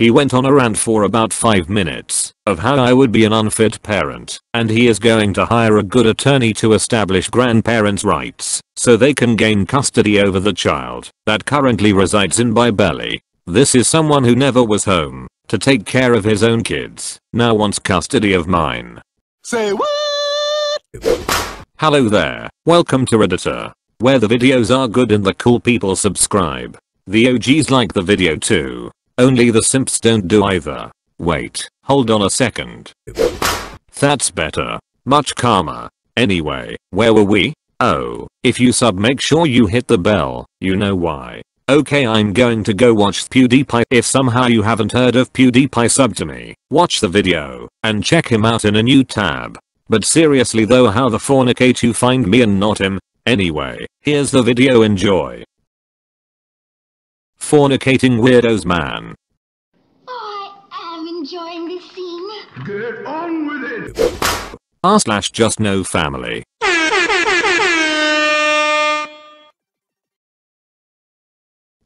He went on a rant for about 5 minutes of how I would be an unfit parent and he is going to hire a good attorney to establish grandparents' rights so they can gain custody over the child that currently resides in my belly. This is someone who never was home to take care of his own kids, now wants custody of mine. Say what? Hello there, welcome to Redditor, where the videos are good and the cool people subscribe. The OGs like the video too. Only the simps don't do either. Wait, hold on a second. That's better. Much calmer. Anyway, where were we? Oh, if you sub make sure you hit the bell, you know why. Okay, I'm going to go watch PewDiePie. If somehow you haven't heard of PewDiePie, sub to me, watch the video, and check him out in a new tab. But seriously though, how the fornicate you find me and not him? Anyway, here's the video, enjoy. Fornicating weirdos, man. Oh, I am enjoying this scene. Get on with it. r/justnofamily.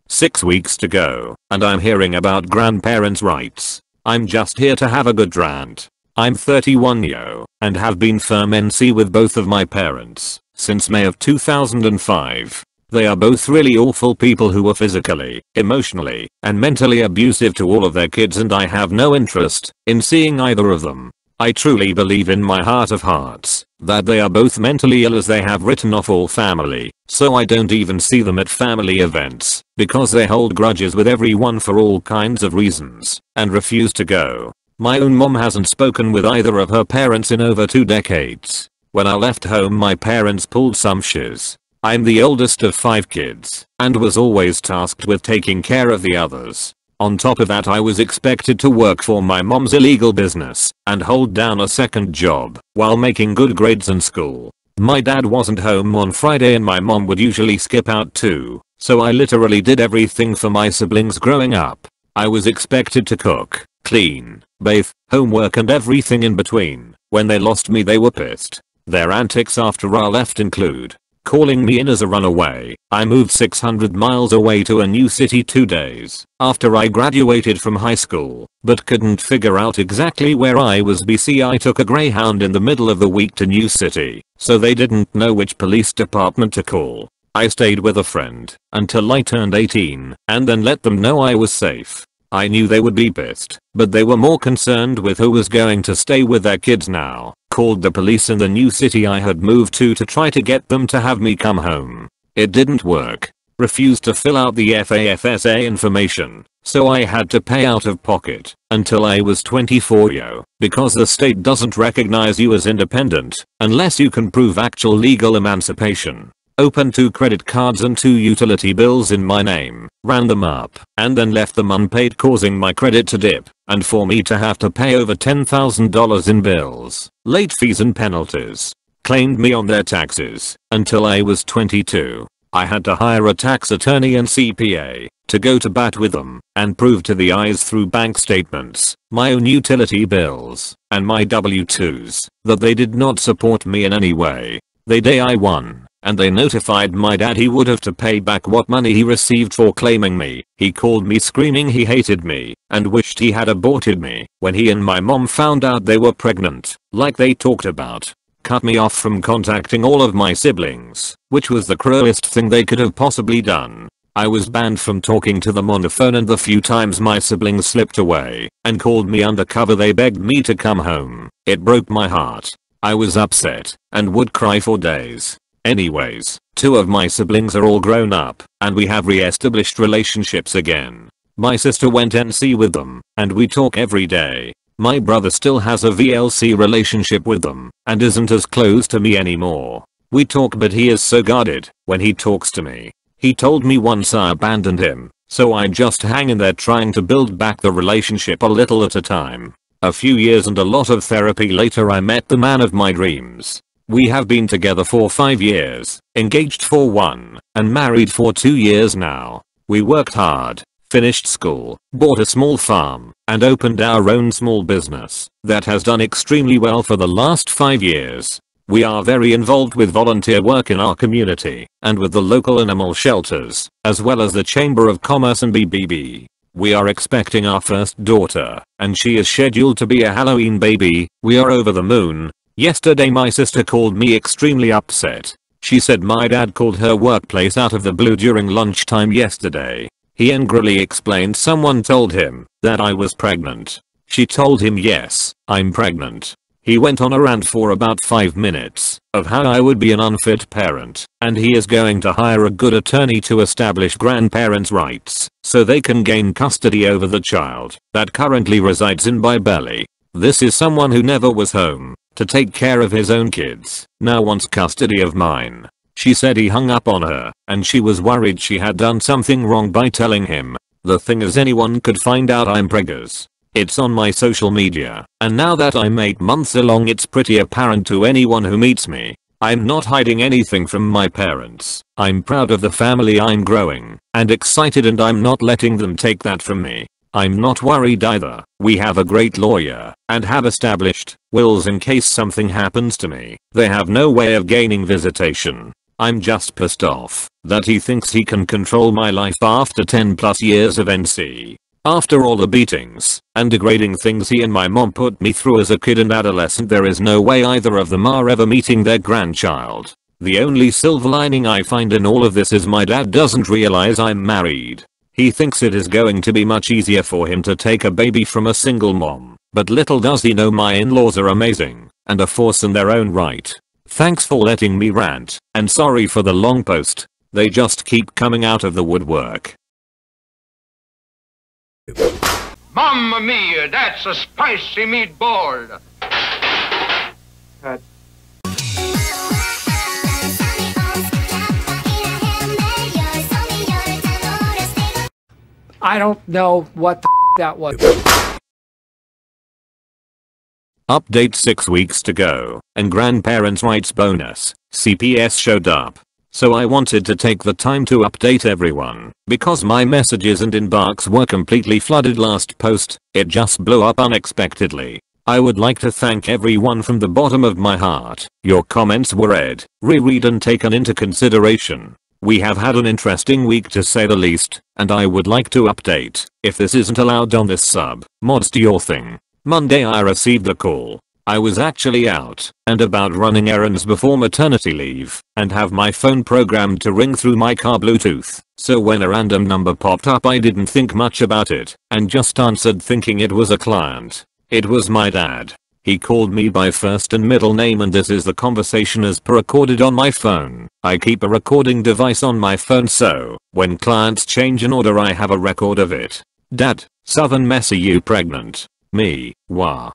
Six weeks to go, and I'm hearing about grandparents' rights. I'm just here to have a good rant. I'm 31 yo, and have been firm NC with both of my parents since May of 2005. They are both really awful people who are physically, emotionally, and mentally abusive to all of their kids, and I have no interest in seeing either of them. I truly believe in my heart of hearts that they are both mentally ill, as they have written off all family, so I don't even see them at family events because they hold grudges with everyone for all kinds of reasons and refuse to go. My own mom hasn't spoken with either of her parents in over 2 decades. When I left home, my parents pulled some shiz. I'm the oldest of 5 kids and was always tasked with taking care of the others. On top of that, I was expected to work for my mom's illegal business and hold down a second job while making good grades in school. My dad wasn't home on Friday and my mom would usually skip out too, so I literally did everything for my siblings growing up. I was expected to cook, clean, bathe, homework and everything in between. When they lost me, they were pissed. Their antics after I left include calling me in as a runaway. I moved 600 miles away to a new city 2 days after I graduated from high school, but couldn't figure out exactly where I was. I took a Greyhound in the middle of the week to new city, so they didn't know which police department to call. I stayed with a friend until I turned 18 and then let them know I was safe. I knew they would be pissed, but they were more concerned with who was going to stay with their kids now. Called the police in the new city I had moved to try to get them to have me come home. It didn't work. Refused to fill out the FAFSA information, so I had to pay out of pocket until I was 24 yo, because the state doesn't recognize you as independent unless you can prove actual legal emancipation. Opened 2 credit cards and 2 utility bills in my name, ran them up, and then left them unpaid, causing my credit to dip, and for me to have to pay over $10,000 in bills, late fees and penalties. Claimed me on their taxes until I was 22. I had to hire a tax attorney and CPA to go to bat with them and prove to the eyes through bank statements, my own utility bills, and my W-2s that they did not support me in any way. The day I won, and they notified my dad, he would have to pay back what money he received for claiming me. He called me screaming he hated me and wished he had aborted me when he and my mom found out they were pregnant, like they talked about. Cut me off from contacting all of my siblings, which was the cruelest thing they could have possibly done. I was banned from talking to them on the phone, and the few times my siblings slipped away and called me undercover, they begged me to come home. It broke my heart. I was upset and would cry for days. Anyways, 2 of my siblings are all grown up and we have re-established relationships again. My sister went NC with them and we talk every day. My brother still has a VLC relationship with them and isn't as close to me anymore. We talk, but he is so guarded when he talks to me. He told me once I abandoned him, so I just hang in there trying to build back the relationship a little at a time. A few years and a lot of therapy later, I met the man of my dreams. We have been together for 5 years, engaged for 1, and married for 2 years now. We worked hard, finished school, bought a small farm, and opened our own small business that has done extremely well for the last 5 years. We are very involved with volunteer work in our community and with the local animal shelters, as well as the Chamber of Commerce and BBB. We are expecting our first daughter, and she is scheduled to be a Halloween baby. We are over the moon. Yesterday my sister called me extremely upset. She said my dad called her workplace out of the blue during lunchtime yesterday. He angrily explained someone told him that I was pregnant. She told him yes, I'm pregnant. He went on a rant for about 5 minutes of how I would be an unfit parent, and he is going to hire a good attorney to establish grandparents' rights so they can gain custody over the child that currently resides in my belly. This is someone who never was home to take care of his own kids, now wants custody of mine. She said he hung up on her and she was worried she had done something wrong by telling him. The thing is, anyone could find out I'm preggers. It's on my social media, and now that I'm 8 months along it's pretty apparent to anyone who meets me. I'm not hiding anything from my parents. I'm proud of the family I'm growing and excited, and I'm not letting them take that from me. I'm not worried either. We have a great lawyer and have established wills in case something happens to me. They have no way of gaining visitation. I'm just pissed off that he thinks he can control my life after 10 plus years of NC. After all the beatings and degrading things he and my mom put me through as a kid and adolescent, there is no way either of them are ever meeting their grandchild. The only silver lining I find in all of this is my dad doesn't realize I'm married. He thinks it is going to be much easier for him to take a baby from a single mom, but little does he know my in-laws are amazing and a force in their own right. Thanks for letting me rant, and sorry for the long post. They just keep coming out of the woodwork. Mamma mia, that's a spicy meatball. I don't know what the that was. Update: 6 weeks to go, and grandparents' rights bonus, CPS showed up. So I wanted to take the time to update everyone, because my messages and inbox were completely flooded last post. It just blew up unexpectedly. I would like to thank everyone from the bottom of my heart. Your comments were read, reread and taken into consideration. We have had an interesting week to say the least, and I would like to update, if this isn't allowed on this sub, mods to your thing. Monday I received a call. I was actually out and about running errands before maternity leave and have my phone programmed to ring through my car Bluetooth. So when a random number popped up I didn't think much about it and just answered thinking it was a client. It was my dad. He called me by first and middle name, and this is the conversation as per recorded on my phone. I keep a recording device on my phone so when clients change an order I have a record of it. Dad, Southern Messy, you pregnant? Me, wah.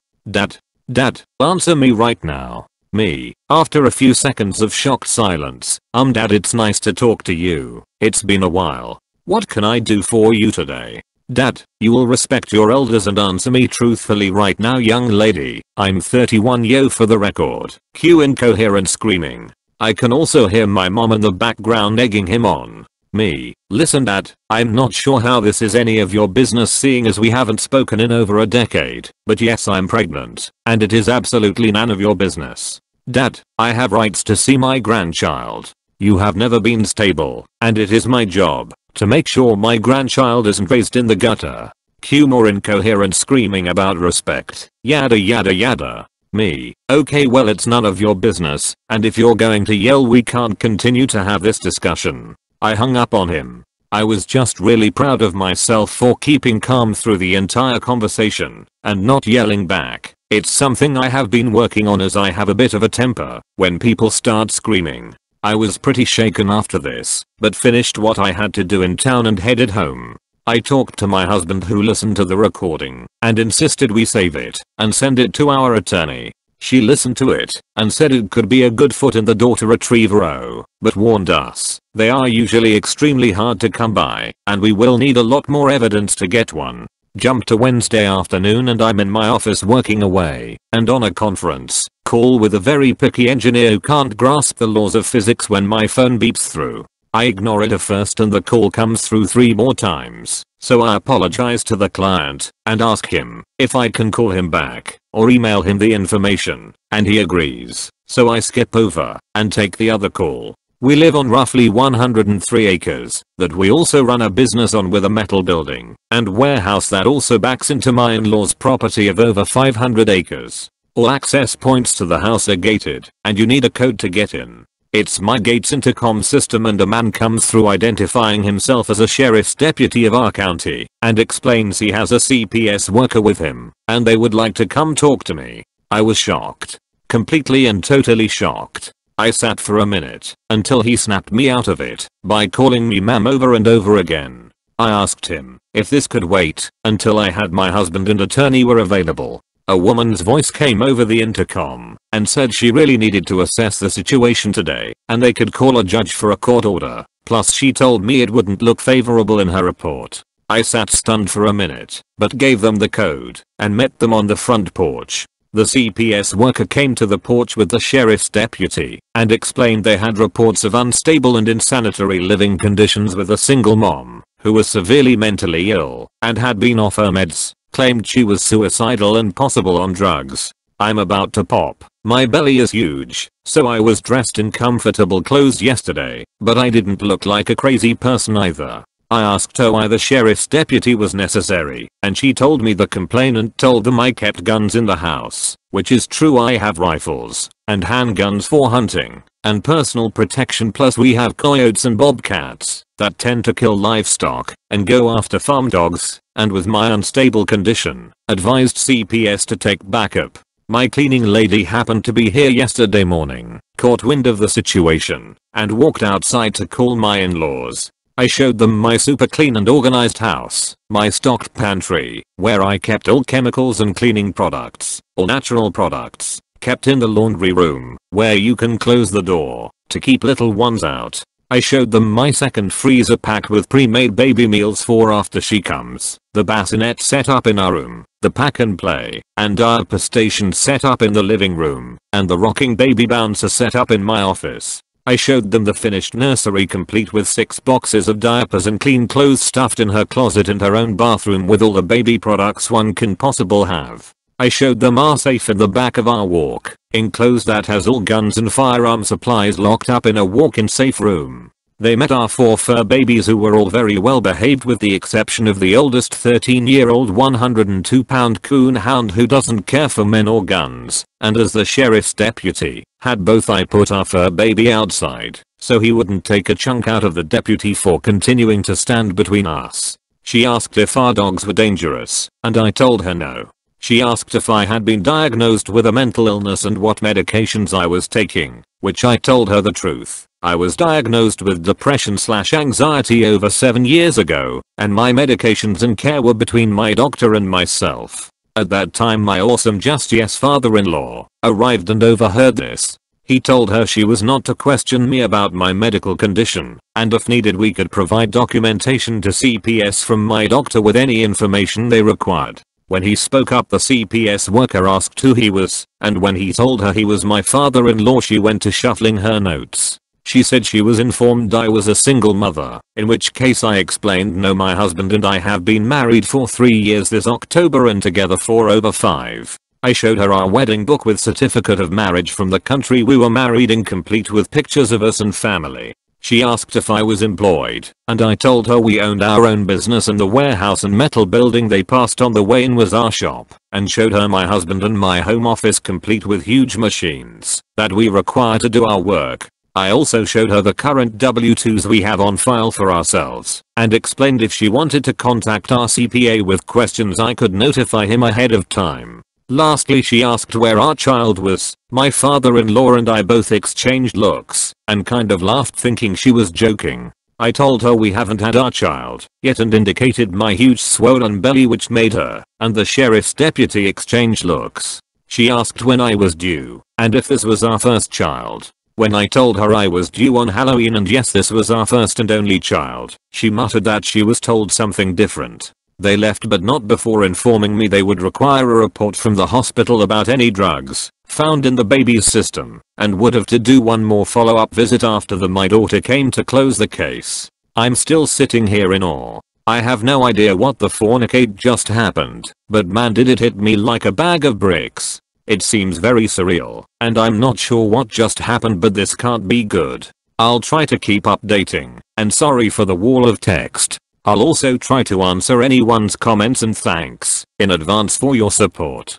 Dad, answer me right now. Me, after a few seconds of shocked silence. Dad, it's nice to talk to you. It's been a while. What can I do for you today? Dad, you will respect your elders and answer me truthfully right now, young lady. I'm 31, yo, for the record. Cue incoherent screaming. I can also hear my mom in the background egging him on. Me, listen Dad, I'm not sure how this is any of your business seeing as we haven't spoken in over a decade, but yes, I'm pregnant, and it is absolutely none of your business. Dad, I have rights to see my grandchild. You have never been stable, and it is my job to make sure my grandchild isn't raised in the gutter. Cue more incoherent screaming about respect, yada yada yada. Me, okay, well, it's none of your business, and if you're going to yell we can't continue to have this discussion. I hung up on him. I was just really proud of myself for keeping calm through the entire conversation and not yelling back. It's something I have been working on as I have a bit of a temper when people start screaming. I was pretty shaken after this, but finished what I had to do in town and headed home. I talked to my husband who listened to the recording and insisted we save it and send it to our attorney. She listened to it and said it could be a good foot in the door to retrieve Roe, but warned us they are usually extremely hard to come by and we will need a lot more evidence to get one. Jump to Wednesday afternoon and I'm in my office working away and on a conference call with a very picky engineer who can't grasp the laws of physics when my phone beeps through. I ignore it at first and the call comes through 3 more times, so I apologize to the client and ask him if I can call him back or email him the information, and he agrees, so I skip over and take the other call. We live on roughly 103 acres that we also run a business on with a metal building and warehouse that also backs into my in-laws' property of over 500 acres. All access points to the house are gated and you need a code to get in. It's my gate's intercom system and a man comes through identifying himself as a sheriff's deputy of our county and explains he has a CPS worker with him and they would like to come talk to me. I was shocked. Completely and totally shocked. I sat for a minute until he snapped me out of it by calling me ma'am over and over again. I asked him if this could wait until I had my husband and attorney were available. A woman's voice came over the intercom and said she really needed to assess the situation today and they could call a judge for a court order. Plus she told me it wouldn't look favorable in her report. I sat stunned for a minute but gave them the code and met them on the front porch. The CPS worker came to the porch with the sheriff's deputy and explained they had reports of unstable and insanitary living conditions with a single mom who was severely mentally ill and had been off her meds, claimed she was suicidal and possible on drugs. I'm about to pop. My belly is huge, so I was dressed in comfortable clothes yesterday, but I didn't look like a crazy person either. I asked her why the sheriff's deputy was necessary, and she told me the complainant told them I kept guns in the house, which is true. I have rifles and handguns for hunting and personal protection, plus we have coyotes and bobcats that tend to kill livestock and go after farm dogs, and with my unstable condition, advised CPS to take backup. My cleaning lady happened to be here yesterday morning, caught wind of the situation, and walked outside to call my in-laws. I showed them my super clean and organized house, my stocked pantry, where I kept all chemicals and cleaning products, all natural products, kept in the laundry room, where you can close the door to keep little ones out. I showed them my second freezer packed with pre-made baby meals for after she comes, the bassinet set up in our room, the pack and play and diaper station set up in the living room, and the rocking baby bouncer set up in my office. I showed them the finished nursery complete with 6 boxes of diapers and clean clothes stuffed in her closet and her own bathroom with all the baby products one can possibly have. I showed them our safe in the back of our walk, enclosed that has all guns and firearm supplies locked up in a walk-in safe room. They met our 4 fur babies who were all very well behaved with the exception of the oldest 13-year-old 102-pound coon hound who doesn't care for men or guns, and as the sheriff's deputy, had both I put our fur baby outside, so he wouldn't take a chunk out of the deputy for continuing to stand between us. She asked if our dogs were dangerous, and I told her no. She asked if I had been diagnosed with a mental illness and what medications I was taking, which I told her the truth. I was diagnosed with depression/anxiety over 7 years ago, and my medications and care were between my doctor and myself. At that time my awesome just yes father-in-law arrived and overheard this. He told her she was not to question me about my medical condition, and if needed we could provide documentation to CPS from my doctor with any information they required. When he spoke up the CPS worker asked who he was, and when he told her he was my father-in-law she went to shuffling her notes. She said she was informed I was a single mother, in which case I explained no, my husband and I have been married for 3 years this October and together for over 5. I showed her our wedding book with certificate of marriage from the country we were married in complete with pictures of us and family. She asked if I was employed, and I told her we owned our own business and the warehouse and metal building they passed on the way in was our shop, and showed her my husband and my home office complete with huge machines that we require to do our work. I also showed her the current W-2s we have on file for ourselves, and explained if she wanted to contact our CPA with questions I could notify him ahead of time. Lastly she asked where our child was. My father-in-law and I both exchanged looks, and kind of laughed thinking she was joking. I told her we haven't had our child yet and indicated my huge swollen belly which made her and the sheriff's deputy exchange looks. She asked when I was due, and if this was our first child. When I told her I was due on Halloween and yes this was our first and only child, she muttered that she was told something different. They left but not before informing me they would require a report from the hospital about any drugs found in the baby's system, and would have to do one more follow-up visit after my daughter came to close the case. I'm still sitting here in awe. I have no idea what the fornicate just happened, but man did it hit me like a bag of bricks. It seems very surreal, and I'm not sure what just happened but this can't be good. I'll try to keep updating, and sorry for the wall of text. I'll also try to answer anyone's comments and thanks in advance for your support.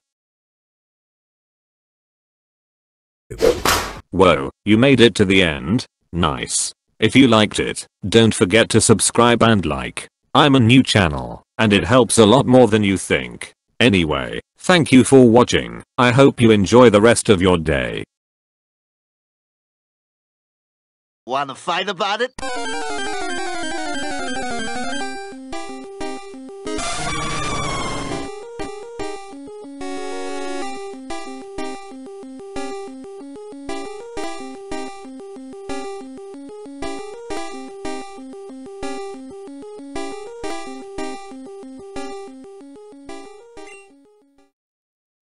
Whoa, you made it to the end? Nice. If you liked it, don't forget to subscribe and like. I'm a new channel, and it helps a lot more than you think. Anyway, thank you for watching. I hope you enjoy the rest of your day. Wanna fight about it?